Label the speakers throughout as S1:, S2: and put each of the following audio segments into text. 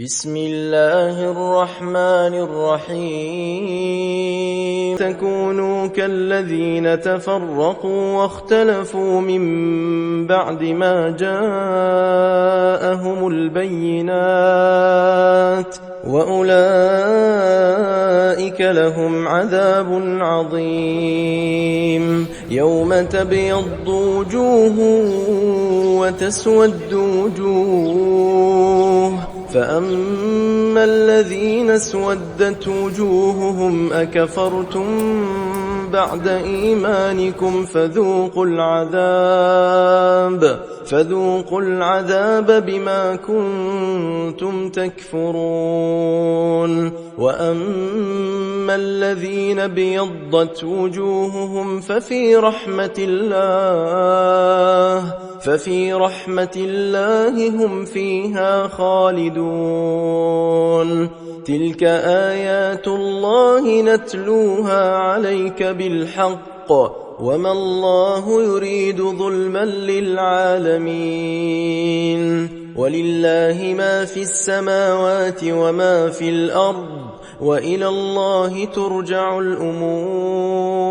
S1: بسم الله الرحمن الرحيم تكونوا كالذين تفرقوا واختلفوا من بعد ما جاءهم البينات وأولئك لهم عذاب عظيم يوم تبيض وجوه وتسود وجوه فأما الذين اسودت وجوههم أكفرتم بعد إيمانكم فذوقوا العذاب بما كنتم تكفرون وأما الذين ابيضت وجوههم ففي رحمة الله هم فيها خالدون تلك آيات الله نتلوها عليك بالحق وما الله يريد ظلما للعالمين ولله ما في السماوات وما في الأرض وإلى الله ترجع الأمور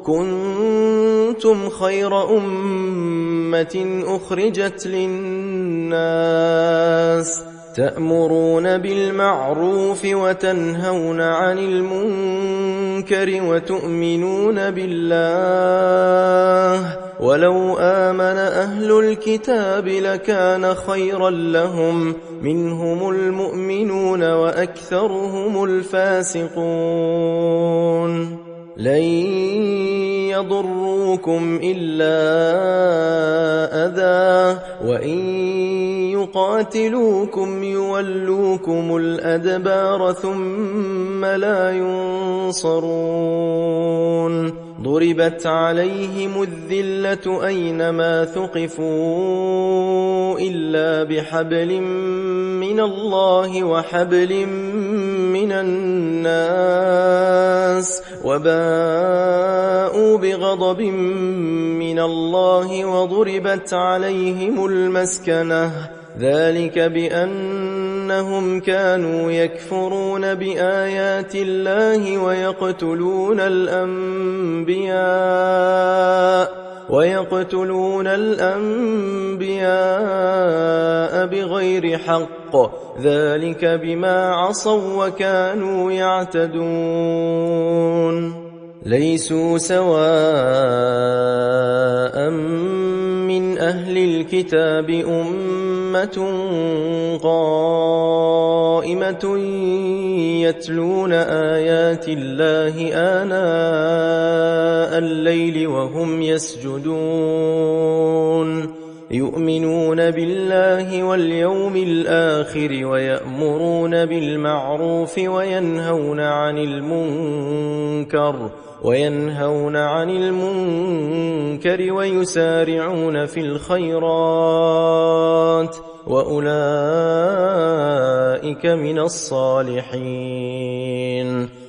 S1: كنتم خير أمة أخرجت للناس تأمرون بالمعروف وتنهون عن المنكر وتؤمنون بالله ولو آمن أهل الكتاب لكان خيرا لهم منهم المؤمنون وأكثرهم الفاسقون لن يضروكم إلا أذى وإن يقاتلوكم يولوكم الأدبار ثم لا ينصرون ضربت عليهم الذلة أينما ثقفوا إلا بحبل من الله وحبل من الناس وباءوا بغضب من الله وضربت عليهم المسكنة ذلك بأنهم كانوا يكفرون بآيات الله ويقتلون الأنبياء بغير حق ذلك بما عصوا وكانوا يعتدون ليسوا سواء من أهل الكتاب أمة قائمة يتلون آيات الله آناء الليل وهم يسجدون يؤمنون بالله واليوم الآخر ويأمرون بالمعروف وينهون عن المنكر ويسارعون في الخيرات وأولئك من الصالحين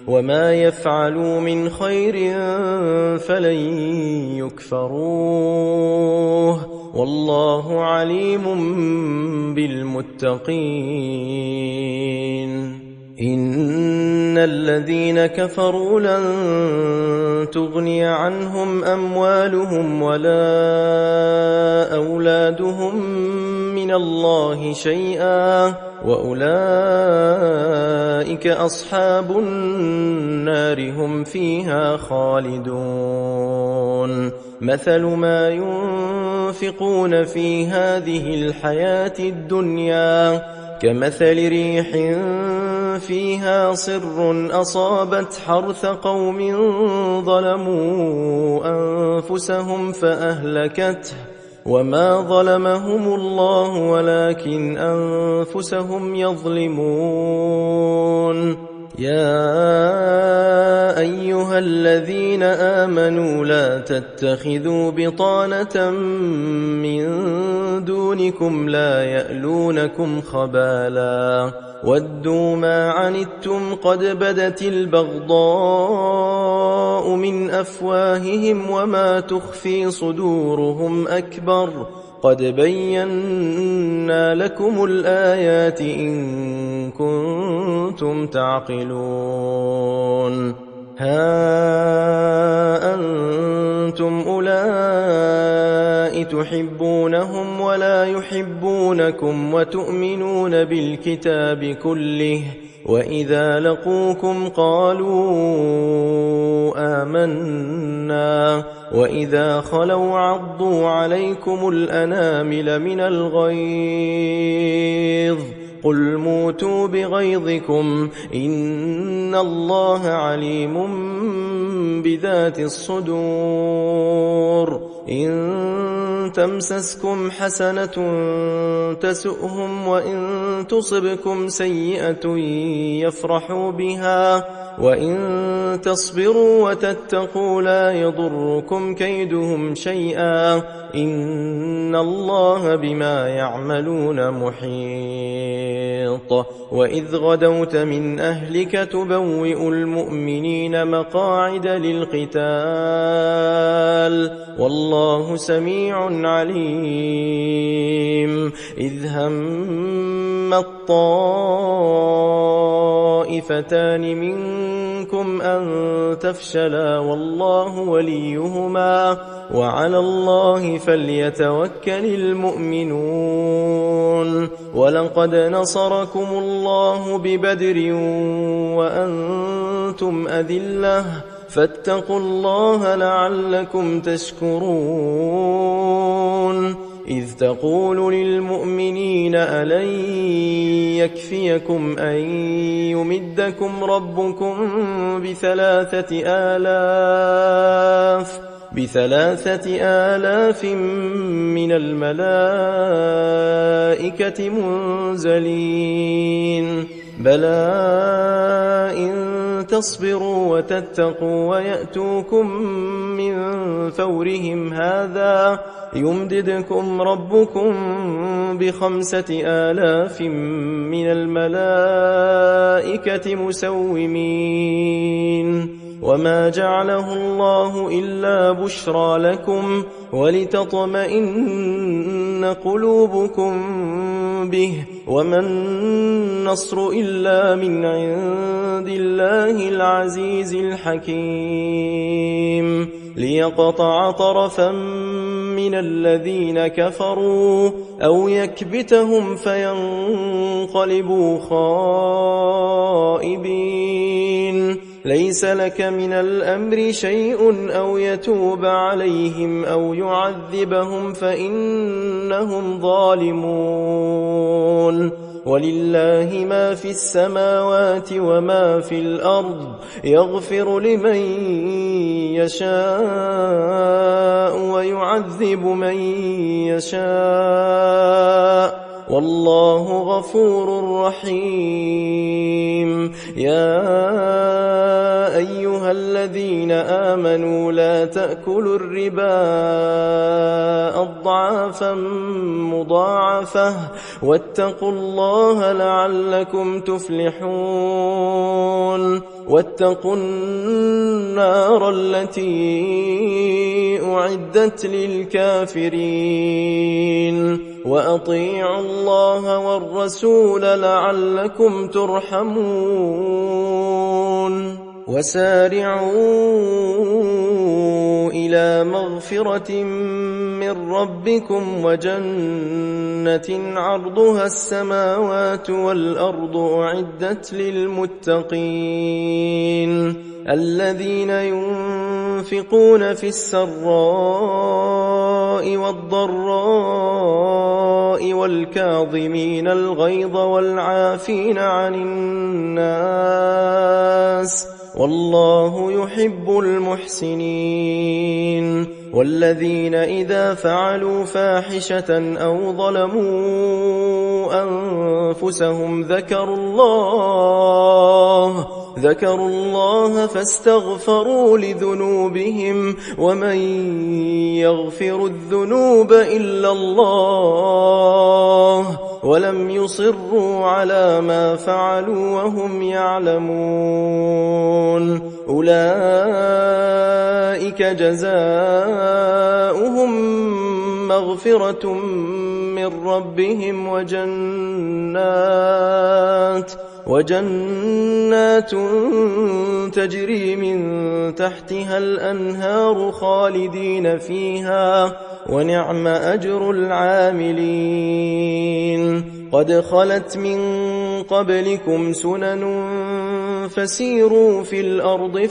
S1: وما يفعلوا من خير فلن يكفروه والله عليم بالمتقين إن الذين كفروا لن تغني عنهم أموالهم ولا أولادهم من الله شيئا وأولئك أصحاب النار هم فيها خالدون مثل ما ينفقون في هذه الحياة الدنيا كمثل ريح فيها صر أصابت حرث قوم ظلموا أنفسهم فأهلكته وما ظلمهم الله ولكن أنفسهم يظلمون يا أيها الذين آمنوا لا تتخذوا بطانة من دونكم لا يألونكم خبالا ودوا ما عنتم قد بدت البغضاء من أفواههم وما تخفي صدورهم أكبر قد بينا لكم الآيات إن كنتم تعقلون ها أنتم أولئك تحبونهم ولا يحبونكم وتؤمنون بالكتاب كله وإذا لقوكم قالوا آمنا وإذا خلوا عضوا عليكم الأنامل من الغيظ قل موتوا بغيظكم إن الله عليم بذات الصدور إن تمسسكم حسنة تسؤهم وإن تصبكم سيئة يفرحوا بها وإن تصبروا وتتقوا لا يضركم كيدهم شيئا إن الله بما يعملون محيط وإذ غدوت من أهلك تبوئ المؤمنين مقاعد للقتال والله سميع عليم إذ هم الطائفتان منكم أن تفشلا والله وليهما وعلى الله فليتوكل المؤمنون ولقد نصركم الله ببدر وأنتم أذلة فاتقوا الله لعلكم تشكرون إذ تقول للمؤمنين ألن يكفيكم أن يمدكم ربكم بثلاثة آلاف من الملائكة منزلين بلى إن تصبروا وتتقوا ويأتوكم من فورهم هذا يمددكم ربكم ب5,000 من الملائكة مسومين وما جعله الله إلا بشرى لكم ولتطمئن قلوبكم به وما النصر إلا من عند الله العزيز الحكيم ليقطع طرفا من الذين كفروا أو يكبتهم فينقلبوا خائبين ليس لك من الأمر شيء أو يتوب عليهم أو يعذبهم فإنهم ظالمون ولله ما في السماوات وما في الأرض يغفر لمن يشاء ويعذب من يشاء والله غفور رحيم يا أيها الذين آمنوا لا تأكلوا الربا أضعافا مضاعفة واتقوا الله لعلكم تفلحون واتقوا النار التي أعدت للكافرين وأطيعوا الله والرسول لعلكم ترحمون وسارعوا إلى مغفرة من ربكم وجنة عرضها السماوات والأرض أعدت للمتقين الذين ينفقون في السراء والضراء والكاظمين الغيظ والعافين عن الناس والله يحب المحسنين والذين إذا فعلوا فاحشة أو ظلموا أنفسهم ذكروا الله فاستغفروا لذنوبهم ومن يغفر الذنوب إلا الله ولم يصروا على ما فعلوا وهم يعلمون أولئك جزاؤهم مغفرة من ربهم وجنات تجري من تحتها الأنهار خالدين فيها ونعم أجر العاملين. قد خلت من قبلكم سنن فسيروا في الأرض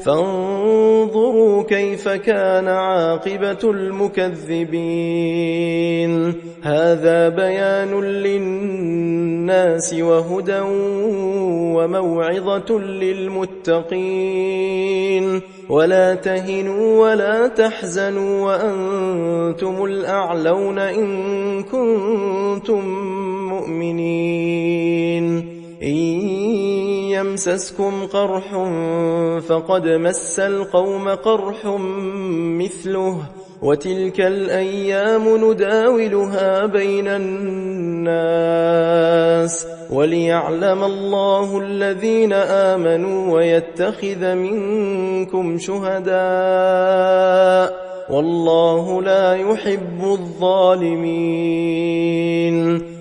S1: فانظروا كيف كان عاقبة المكذبين. هذا بيان للناس وهدى وموعظة للمتقين. ولا تهنوا ولا تحزنوا وأنتم الأعلون إن كنتم مؤمنين. إن يمسسكم قرح فقد مس القوم قرح مثله وتلك الأيام نداولها بين الناس وليعلم الله الذين آمنوا ويتخذ منكم شهداء والله لا يحب الظالمين.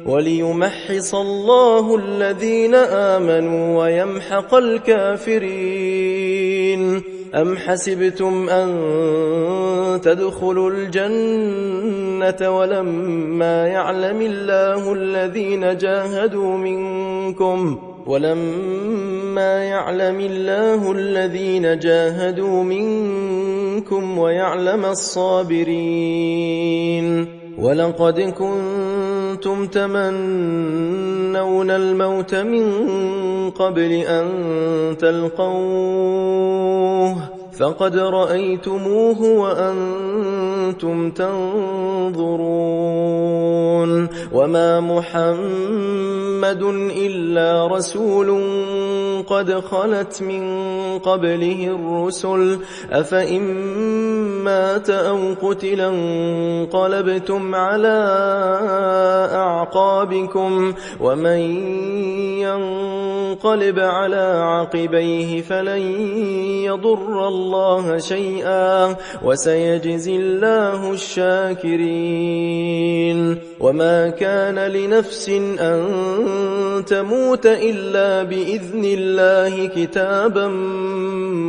S1: وليمحص الله الذين آمنوا ويمحق الكافرين. أم حسبتم أن تدخلوا الجنة ولما يعلم الله الذين جاهدوا منكم ويعلم الصابرين. ولقد كنتم تمنون الموت من قبل أن تلقوه فقد رأيتموه وأنتم تنظرون. وما محمد إلا رسول قد خلت من قبله الرسل أفإن مات أو قتل انقلبتم على أعقابكم ومن ينقلب على عقبيه فلن يضر الله شيئا وسيجزي الله الشاكرين. وما كان لنفس أن تموت إلا بإذن الله كتابا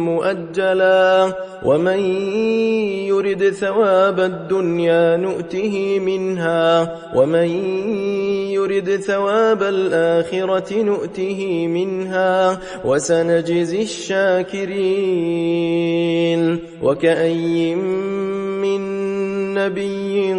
S1: مؤجلا ومن يرد ثواب الدنيا نؤته منها ومن يرد ثواب الآخرة نؤته منها وسنجزي الشاكرين. وكأي من نبي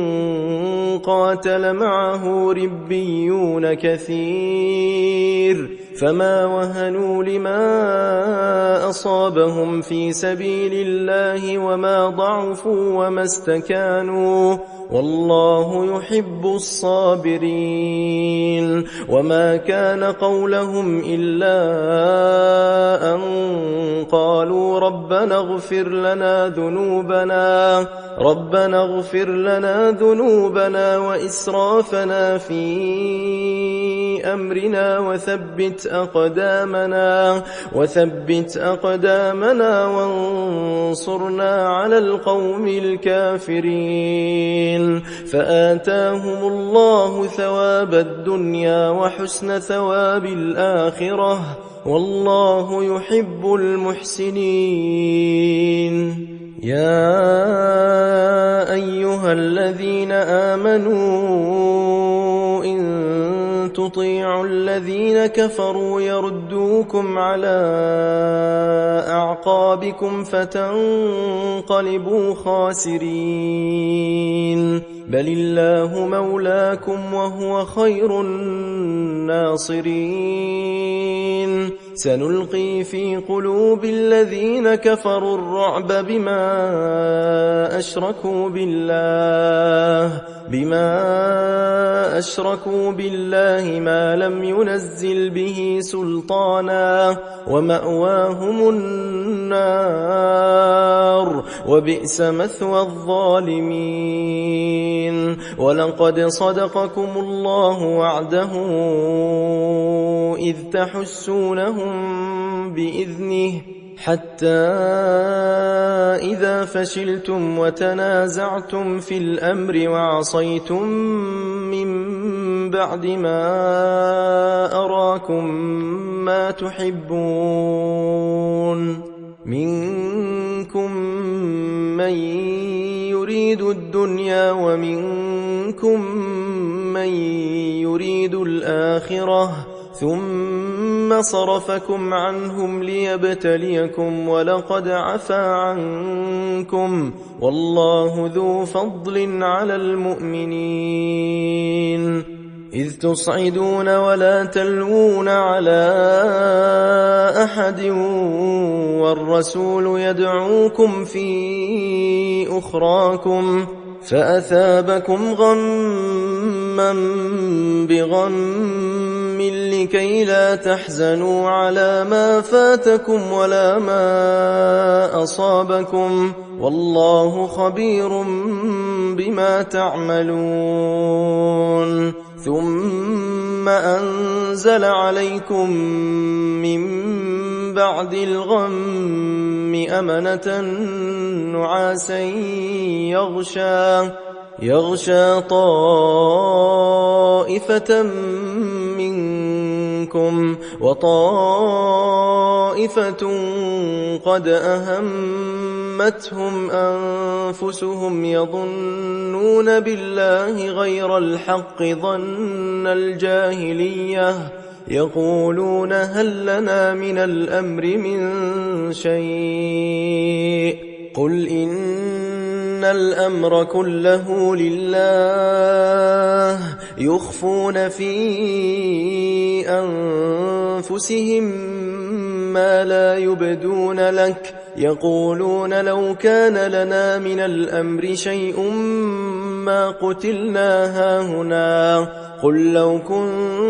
S1: قاتل معه ربيون كثير فما وهنوا لما أصابهم في سبيل الله وما ضعفوا وما استكانوا والله يحب الصابرين. وما كان قولهم إلا أن قالوا ربنا اغفر لنا ذنوبنا وإسرافنا في أمرنا وثبت أقدامنا وانصرنا على القوم الكافرين. فآتاهم الله ثواب الدنيا وحسن ثواب الآخرة والله يحب المحسنين. يا أيها الذين آمنوا إن تطيعوا الذين كفروا يردوكم على أعقابكم فتنقلبوا خاسرين. بل الله مولاكم وهو خير الناصرين. سنلقي في قلوب الذين كفروا الرعب بما أشركوا بالله ما لم ينزل به سلطانا ومأواهم النار وبئس مثوى الظالمين. ولقد صدقكم الله وعده إذ تحسونهم بإذنه حتى إذا فشلتم وتنازعتم في الأمر وعصيتم من بعد ما أراكم ما تحبون منكم من يريد الدنيا ومنكم من يريد الآخرة ثم صرفكم عنهم ليبتليكم ولقد عفا عنكم والله ذو فضل على المؤمنين إذ تصعدون ولا تلوون على أحد والرسول يدعوكم في أخراكم فأثابكم غما بغم لكي لا تحزنوا على ما فاتكم ولا ما أصابكم والله خبير بما تعملون ثم أنزل عليكم من بعد الغم أمنة نعاسا يغشى طائفة منكم وطائفة قد أهمتهم أنفسهم يظنون بالله غير الحق ظن الجاهلية يقولون هل لنا من الأمر من شيء قل إن الأمر كله لله يخفون في أنفسهم ما لا يبدون لك يقولون لو كان لنا من الأمر شيء ما قتلنا هاهنا قل لو كنتم